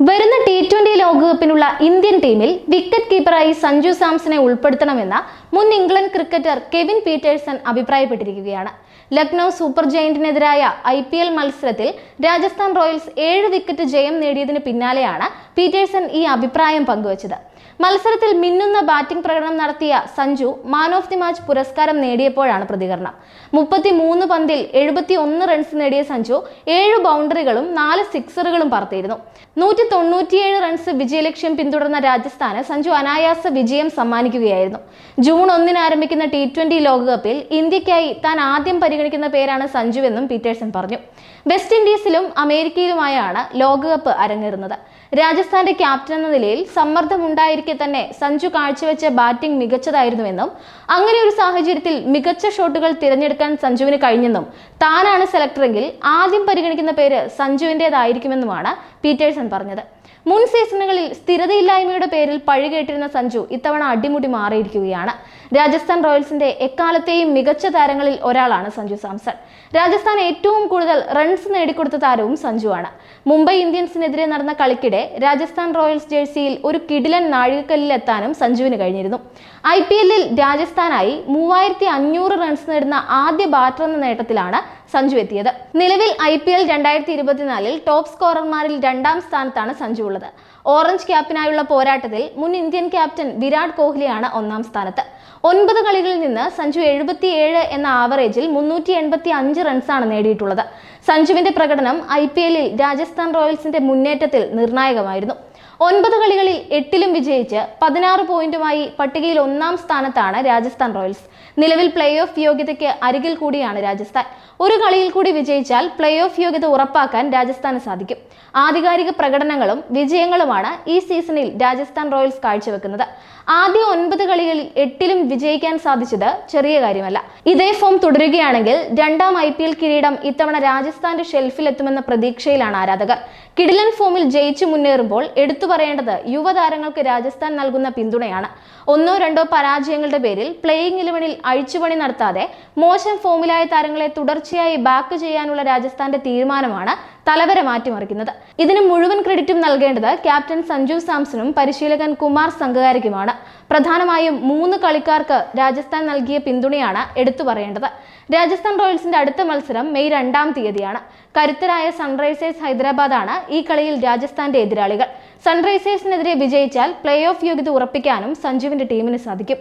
വരുന്ന T20 ലോകകപ്പിനുള്ള Indian ടീമിൽ വിക്കറ്റ് കീപ്പറായി സഞ്ജു സാംസനെ ഉൾപ്പെടുത്തണമെന്ന മുൻ ഇംഗ്ലണ്ട് ക്രിക്കറ്റർ കെവിൻ പീറ്റേഴ്സൺ അഭിപ്രായപ്പെട്ടിരിക്കുകയാണ്. ലക്നൗ സൂപ്പർ ജയന്റിനെതിരായ IPL മത്സരത്തിൽ രാജസ്ഥാൻ റോയൽസ് 7 വിക്കറ്റ് ജയം നേടിയതിന് പിന്നാലെയാണ് പീറ്റേഴ്സൺ ഈ അഭിപ്രായം പങ്കുവച്ചത്. മത്സരത്തിൽ മിന്നുന്ന ബാറ്റിംഗ് പ്രകടനം നടത്തിയ Sanju man of the match പുരസ്കാരം നേടിയപ്പോഴാണ് പ്രതികരണം. 33 പന്തിൽ 71 റൺസ് നേടിയ സഞ്ജു 7 ബൗണ്ടറികളും 4 സിക്സറുകളും പറത്തിയിരുന്നു. 197 റൺസ് വിജയലക്ഷ്യം പിന്തുടർന്ന രാജസ്ഥാന് സഞ്ജു അനായാസ വിജയം സമ്മാനിക്കുകയായിരുന്നു. ജൂൺ 1 ആരംഭിക്കുന്ന T20 ലോകകപ്പിൽ ഇന്ത്യക്കായി താൻ ആദ്യം പരിഗണിക്കുന്ന പേരാണ് സഞ്ജുവെന്നും പീറ്റേഴ്സൺ പറഞ്ഞു. വെസ്റ്റ് ഇൻഡീസിലും അമേരിക്കയിലുമായാണ് ലോകകപ്പ് അരങ്ങേറുന്നത്. രാജസ്ഥാന്റെ ക്യാപ്റ്റൻ എന്ന നിലയിൽ സമ്മർദ്ദമുണ്ടായിരിക്കെ തന്നെ സഞ്ജു കാഴ്ചവെച്ച ബാറ്റിംഗ് മികച്ചതായിരുന്നുവെന്നും അങ്ങനെ ഒരു സാഹചര്യത്തിൽ മികച്ച ഷോട്ടുകൾ തിരഞ്ഞെടുക്കാൻ സഞ്ജുവിന് കഴിഞ്ഞെന്നും താനാണ് സെലക്ടറെങ്കിൽ ആദ്യം പരിഗണിക്കുന്ന പേര് സഞ്ജുവിൻ്റെതായിരിക്കുമെന്നുമാണ് പീറ്റേഴ്സൺ പറഞ്ഞത്. മുൻ സീസണുകളിൽ സ്ഥിരതയില്ലായ്മയുടെ പേരിൽ പഴികേട്ടിരുന്ന സഞ്ജു ഇത്തവണ അടിമുടി മാറിയിരിക്കുകയാണ്. രാജസ്ഥാൻ റോയൽസിന്റെ എക്കാലത്തെയും മികച്ച താരങ്ങളിൽ ഒരാളാണ് സഞ്ജു സാംസൺ. രാജസ്ഥാൻ ഏറ്റവും കൂടുതൽ റൺസ് നേടിക്കൊടുത്ത താരവും സഞ്ജുവാണ്. മുംബൈ ഇന്ത്യൻസിനെതിരെ നടന്ന കളിക്കിടെ രാജസ്ഥാൻ റോയൽസ് ജേഴ്സിയിൽ ഒരു കിടിലൻ നാഴികക്കല്ലിലെത്താനും സഞ്ജുവിന് കഴിഞ്ഞിരുന്നു. IPL-ൽ രാജസ്ഥാനായി 3500 റൺസ് നേടുന്ന ആദ്യ ബാറ്റർ എന്ന നേട്ടത്തിലാണ് സഞ്ജു എത്തിയത്. നിലവിൽ IPL 2024-ൽ ടോപ്പ് സ്കോറർമാരിൽ 2ാം സ്ഥാനത്താണ് സഞ്ജു ഉള്ളത്. ഓറഞ്ച് ക്യാപ്പിനായുള്ള പോരാട്ടത്തിൽ മുൻ ഇന്ത്യൻ ക്യാപ്റ്റൻ വിരാട് കോഹ്ലിയാണ് 1ാം സ്ഥാനത്ത്. 9 കളികളിൽ നിന്ന് സഞ്ജു 77 എന്ന ആവറേജിൽ 385 റൺസാണ് നേടിയിട്ടുള്ളത്. സഞ്ജുവിന്റെ പ്രകടനം IPL-ൽ രാജസ്ഥാൻ റോയൽസിന്റെ മുന്നേറ്റത്തിൽ നിർണായകമായിരുന്നു. 9 കളികളിൽ 8ലും വിജയിച്ച് 16 പോയിന്റുമായി പട്ടികയിൽ 1ാം സ്ഥാനത്താണ് രാജസ്ഥാൻ റോയൽസ്. നിലവിൽ പ്ലേ ഓഫ് യോഗ്യതയ്ക്ക് അരികിൽ കൂടിയാണ് രാജസ്ഥാൻ. ഒരു കളിയിൽ കൂടി വിജയിച്ചാൽ പ്ലേ ഓഫ് യോഗ്യത ഉറപ്പാക്കാൻ രാജസ്ഥാന് സാധിക്കും. ആധികാരിക പ്രകടനങ്ങളും വിജയങ്ങളുമാണ് ഈ സീസണിൽ രാജസ്ഥാൻ റോയൽസ് കാഴ്ചവെക്കുന്നത്. ആദ്യ 9 കളികളിൽ 8ലും വിജയിക്കാൻ സാധിച്ചത് ചെറിയ കാര്യമല്ല. ഇതേ ഫോം തുടരുകയാണെങ്കിൽ 2ാം IPL കിരീടം ഇത്തവണ രാജസ്ഥാന്റെ ഷെൽഫിലെത്തുമെന്ന പ്രതീക്ഷയിലാണ് ആരാധകർ. കിടിലൻ ഫോമിൽ ജയിച്ചു മുന്നേറുമ്പോൾ എടുത്തു പറയേണ്ടത് യുവതാരങ്ങൾക്ക് രാജസ്ഥാൻ നൽകുന്ന പിന്തുണയാണ്. 1-2 പരാജയങ്ങളുടെ പേരിൽ പ്ലേയിങ് 11-ൽ അഴിച്ചുപണി നടത്താതെ മോശം ഫോമിലായ താരങ്ങളെ തുടർച്ചയായി ബാക്ക് ചെയ്യാനുള്ള രാജസ്ഥാന്റെ തീരുമാനമാണ് തലവര മാറ്റിമറിക്കുന്നത്. ഇതിന് മുഴുവൻ ക്രെഡിറ്റും നൽകേണ്ടത് ക്യാപ്റ്റൻ സഞ്ജു സാംസണും പരിശീലകൻ കുമാർ സംഗകാരയ്ക്കുമാണ്. പ്രധാനമായും 3 കളിക്കാർക്ക് രാജസ്ഥാൻ നൽകിയ പിന്തുണയാണ് എടുത്തു പറയേണ്ടത്. രാജസ്ഥാൻ റോയൽസിന്റെ അടുത്ത മത്സരം മെയ് 2-ാം തീയതിയാണ്. കരുത്തരായ സൺറൈസേഴ്സ് ഹൈദരാബാദാണ് ഈ കളിയിൽ രാജസ്ഥാന്റെ എതിരാളികൾ. സൺറൈസേഴ്സിനെതിരെ വിജയിച്ചാൽ പ്ലേ ഓഫ് യോഗ്യത ഉറപ്പിക്കാനും സഞ്ജുവിന്റെ ടീമിന് സാധിക്കും.